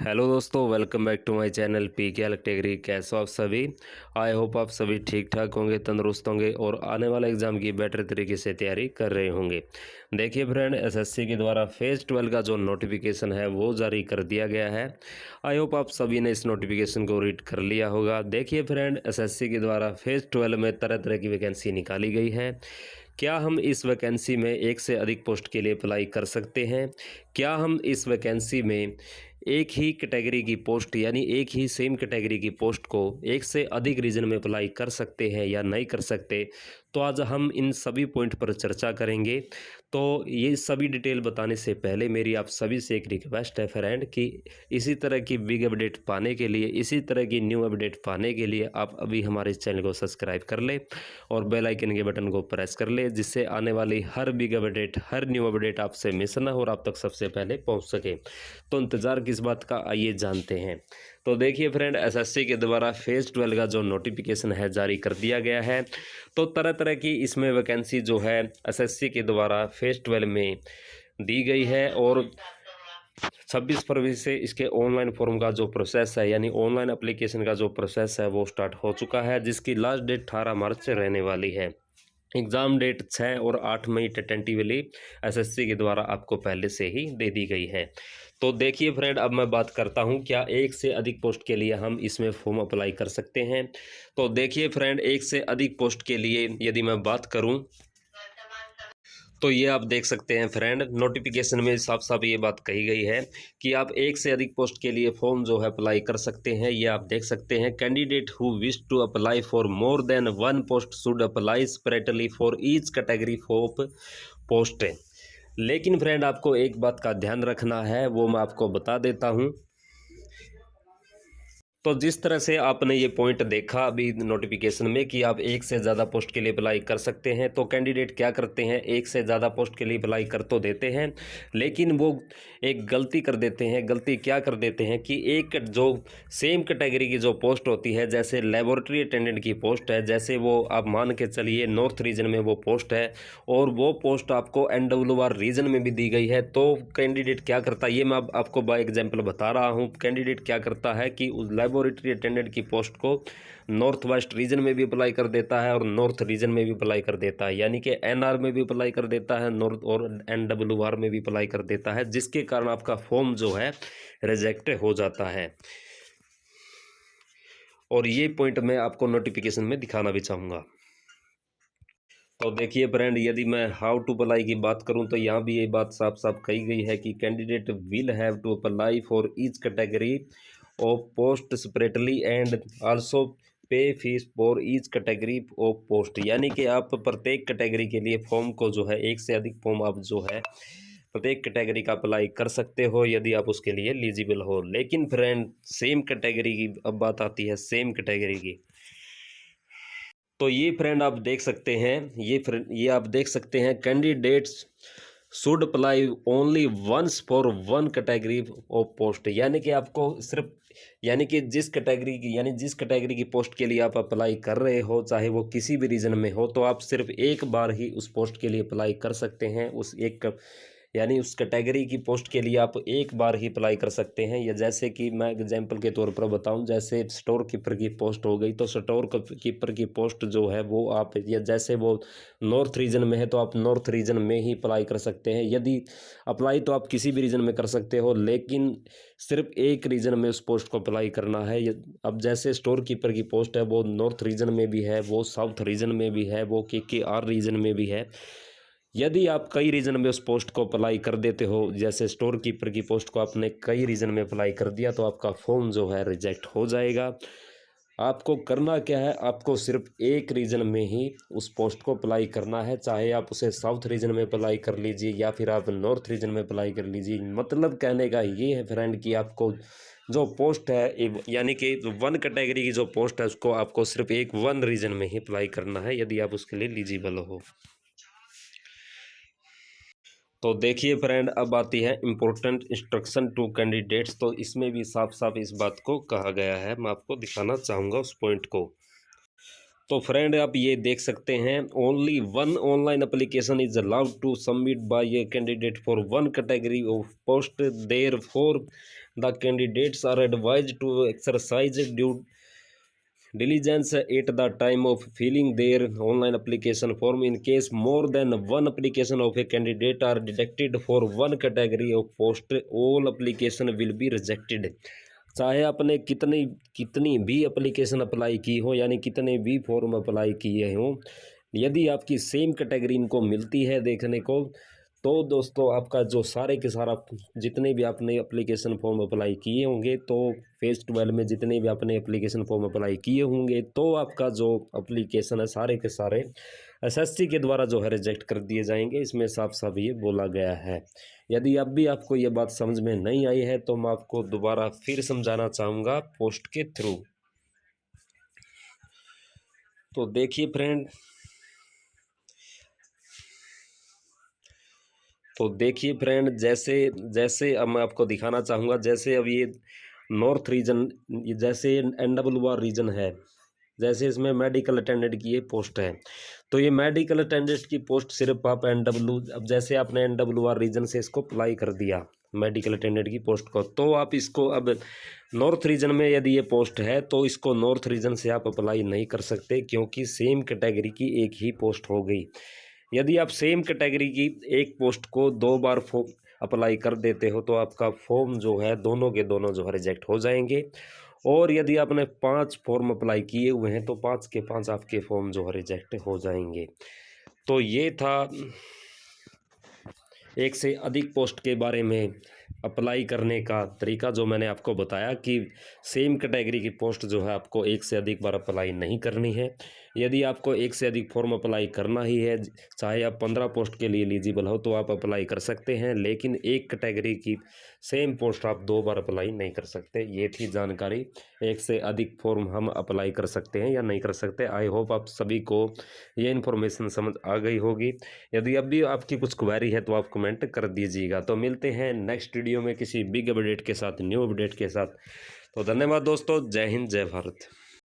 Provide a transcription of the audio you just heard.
Hello दोस्तों, welcome back to my channel P K category. कैसे हो आप सभी? आई होप आप सभी ठीक ठाक होंगे, तंदुरुस्त होंगे और आने वाले एग्ज़ाम की बेटर तरीके से तैयारी कर रहे होंगे। देखिए फ्रेंड, एसएससी के द्वारा फेज़ 12 का जो नोटिफिकेशन है वो जारी कर दिया गया है। आई होप आप सभी ने इस नोटिफिकेशन को रीड कर लिया होगा। देखिए फ्रेंड, एसएससी के द्वारा फेज़ 12 में तरह तरह की वैकेंसी निकाली गई है। क्या हम इस वैकेंसी में एक से अधिक पोस्ट के लिए अप्लाई कर सकते हैं? क्या हम इस वैकेंसी में एक ही कैटेगरी की पोस्ट यानी एक ही सेम कैटेगरी की पोस्ट को एक से अधिक रीजन में अप्लाई कर सकते हैं या नहीं कर सकते? तो आज हम इन सभी पॉइंट पर चर्चा करेंगे। तो ये सभी डिटेल बताने से पहले मेरी आप सभी से एक रिक्वेस्ट है फ्रेंड कि इसी तरह की बिग अपडेट पाने के लिए, इसी तरह की न्यू अपडेट पाने के लिए आप अभी हमारे इस चैनल को सब्सक्राइब कर लें और बेल आइकन के बटन को प्रेस कर लें, जिससे आने वाली हर बिग अपडेट, हर न्यू अपडेट आपसे मिस ना हो और आप तक सबसे पहले पहुंच सके। तो इंतज़ार किस बात का, आइए जानते हैं। तो देखिए फ्रेंड, एसएससी के द्वारा फेज़ 12 का जो नोटिफिकेशन है जारी कर दिया गया है। तो तरह तरह की इसमें वैकेंसी जो है एसएससी के द्वारा फेज़ 12 में दी गई है और 26 फरवरी से इसके ऑनलाइन फॉर्म का जो प्रोसेस है यानी ऑनलाइन एप्लीकेशन का जो प्रोसेस है वो स्टार्ट हो चुका है, जिसकी लास्ट डेट 18 मार्च से रहने वाली है। एग्ज़ाम डेट 6 और 8 मई टेंटेटिवली एसएससी के द्वारा आपको पहले से ही दे दी गई है। तो देखिए फ्रेंड, अब मैं बात करता हूं क्या एक से अधिक पोस्ट के लिए हम इसमें फॉर्म अप्लाई कर सकते हैं। तो देखिए फ्रेंड, एक से अधिक पोस्ट के लिए यदि मैं बात करूं तो ये आप देख सकते हैं फ्रेंड, नोटिफिकेशन में साफ साफ ये बात कही गई है कि आप एक से अधिक पोस्ट के लिए फॉर्म जो है अप्लाई कर सकते हैं। ये आप देख सकते हैं, candidate who wish to apply for more than one post should apply separately for each category of post. लेकिन फ्रेंड, आपको एक बात का ध्यान रखना है, वो मैं आपको बता देता हूँ। तो जिस तरह से आपने ये पॉइंट देखा अभी नोटिफिकेशन में कि आप एक से ज़्यादा पोस्ट के लिए अप्लाई कर सकते हैं, तो कैंडिडेट क्या करते हैं, एक से ज़्यादा पोस्ट के लिए अप्लाई कर तो देते हैं, लेकिन वो एक गलती कर देते हैं। गलती क्या कर देते हैं कि एक जो सेम कैटेगरी की जो पोस्ट होती है, जैसे लेबोरेटरी अटेंडेंट की पोस्ट है, जैसे वो आप मान के चलिए नॉर्थ रीजन में वो पोस्ट है और वो पोस्ट आपको NWR रीजन में भी दी गई है, तो कैंडिडेट क्या करता है, ये मैं आपको बाय एग्जाम्पल बता रहा हूँ। कैंडिडेट क्या करता है कि उस लेबोरेटरी अटेंडेंट की पोस्ट को नॉर्थ वेस्ट रीजन में भी अप्लाई कर देता है और नॉर्थ रीजन में भी अप्लाई कर देता है, यानी कि NR में भी अप्लाई कर देता है नॉर्थ और NWR में भी अप्लाई कर देता है, जिसके कारण आपका फॉर्म जो है रिजेक्ट हो जाता है। और ये पॉइंट मैं आपको नोटिफिकेशन में दिखाना भी चाहूँगा। तो देखिए फ्रेंड, यदि मैं हाउ टू अप्लाई की बात करूं तो यहाँ भी ये बात साफ साफ कही गई है कि candidate will have to apply for each category of post separately and also pay fees for each category of post, यानी कि आप प्रत्येक कैटेगरी के लिए फॉर्म को जो है एक से अधिक फॉर्म आप जो है प्रत्येक कैटेगरी का अप्लाई कर सकते हो यदि आप उसके लिए एलिजिबल हो। लेकिन फ्रेंड, सेम कैटेगरी की अब बात आती है, सेम कैटेगरी की। तो ये फ्रेंड आप देख सकते हैं, ये आप देख सकते हैं, candidates should apply only once for one category of post, यानी कि आपको सिर्फ, यानी कि जिस कैटेगरी की, यानी जिस कैटेगरी की पोस्ट के लिए आप अप्लाई कर रहे हो, चाहे वो किसी भी रीजन में हो, तो आप सिर्फ एक बार ही उस पोस्ट के लिए अप्लाई कर सकते हैं। उस एक, यानी उस कैटेगरी की पोस्ट के लिए आप एक बार ही अप्लाई कर सकते हैं। या जैसे कि मैं एग्जांपल के तौर पर बताऊं, जैसे स्टोर कीपर की पोस्ट हो गई, तो स्टोर कीपर की पोस्ट जो है वो आप, या जैसे वो नॉर्थ रीजन में है तो आप नॉर्थ रीजन में ही अप्लाई कर सकते हैं। यदि अप्लाई तो आप किसी भी रीजन में कर सकते हो, लेकिन सिर्फ एक रीजन में उस पोस्ट को अप्लाई करना है। अब जैसे स्टोर कीपर की पोस्ट है वो नॉर्थ रीजन में भी है, वो साउथ रीजन में भी है, वो KKR रीजन में भी है। यदि आप कई रीजन में उस पोस्ट को अप्लाई कर देते हो, जैसे स्टोर कीपर की पोस्ट को आपने कई रीजन में अप्लाई कर दिया, तो आपका फॉर्म जो है रिजेक्ट हो जाएगा। आपको करना क्या है, आपको सिर्फ एक रीजन में ही उस पोस्ट को अप्लाई करना है, चाहे आप उसे साउथ रीजन में अप्लाई कर लीजिए या फिर आप नॉर्थ रीजन में अप्लाई कर लीजिए। मतलब कहने का ये है फ्रेंड कि आपको जो पोस्ट है, यानी कि वन कैटेगरी की जो पोस्ट है, उसको आपको सिर्फ एक वन रीजन में ही अप्लाई करना है यदि आप उसके लिए एलिजिबल हो। तो देखिए फ्रेंड, अब आती है इम्पोर्टेंट इंस्ट्रक्शन टू कैंडिडेट्स। तो इसमें भी साफ साफ इस बात को कहा गया है, मैं आपको दिखाना चाहूँगा उस पॉइंट को। तो फ्रेंड आप ये देख सकते हैं, only one online application is allowed to submit by a candidate for one category of post, therefore the candidates are advised to exercise due diligence at the time of filling their online application form. In case more than one application of a candidate are detected for one category of post, all application will be rejected. चाहे आपने कितनी कितनी भी application apply की हो, यानी कितने भी फॉर्म अप्लाई किए हों, यदि आपकी सेम कैटेगरी इनको मिलती है देखने को, तो दोस्तों आपका जो सारे के सारा जितने भी आपने एप्लीकेशन फॉर्म अप्लाई किए होंगे, तो फेज 12 में जितने भी आपने एप्लीकेशन फॉर्म अप्लाई किए होंगे, तो आपका जो एप्लीकेशन है सारे के सारे एसएससी के द्वारा जो है रिजेक्ट कर दिए जाएंगे। इसमें साफ साफ ये बोला गया है। यदि अब भी आपको ये बात समझ में नहीं आई है तो मैं आपको दोबारा फिर समझाना चाहूँगा पोस्ट के थ्रू। तो देखिए फ्रेंड, जैसे जैसे अब मैं आपको दिखाना चाहूँगा, जैसे अब ये नॉर्थ रीजन, जैसे NWR रीजन है, जैसे इसमें मेडिकल अटेंडेंट की ये पोस्ट है, तो ये मेडिकल अटेंडेंट की पोस्ट सिर्फ आप अब जैसे आपने NWR रीजन से इसको अप्लाई कर दिया मेडिकल अटेंडेंट की पोस्ट को, तो आप इसको अब नॉर्थ रीजन में यदि ये पोस्ट है तो इसको नॉर्थ रीजन से आप अप्लाई नहीं कर सकते, क्योंकि सेम कैटेगरी की एक ही पोस्ट हो गई। यदि आप सेम कैटेगरी की एक पोस्ट को 2 बार अप्लाई कर देते हो तो आपका फॉर्म जो है दोनों के दोनों जो है रिजेक्ट हो जाएंगे। और यदि आपने 5 फॉर्म अप्लाई किए हुए हैं तो 5 के 5 आपके फॉर्म जो है रिजेक्ट हो जाएंगे। तो ये था एक से अधिक पोस्ट के बारे में अप्लाई करने का तरीका, जो मैंने आपको बताया कि सेम कैटेगरी की पोस्ट जो है आपको एक से अधिक बार अप्लाई नहीं करनी है। यदि आपको एक से अधिक फॉर्म अप्लाई करना ही है, चाहे आप 15 पोस्ट के लिए एलिजिबल हो, तो आप अप्लाई कर सकते हैं, लेकिन एक कैटेगरी की सेम पोस्ट आप 2 बार अप्लाई नहीं कर सकते। ये थी जानकारी, एक से अधिक फॉर्म हम अप्लाई कर सकते हैं या नहीं कर सकते। आई होप आप सभी को ये इन्फॉर्मेशन समझ आ गई होगी। यदि अब भी आपकी कुछ क्वेरी है तो आप कमेंट कर दीजिएगा। तो मिलते हैं नेक्स्ट वीडियो में किसी बिग अपडेट के साथ, न्यू अपडेट के साथ। तो धन्यवाद दोस्तों, जय हिंद, जय भारत।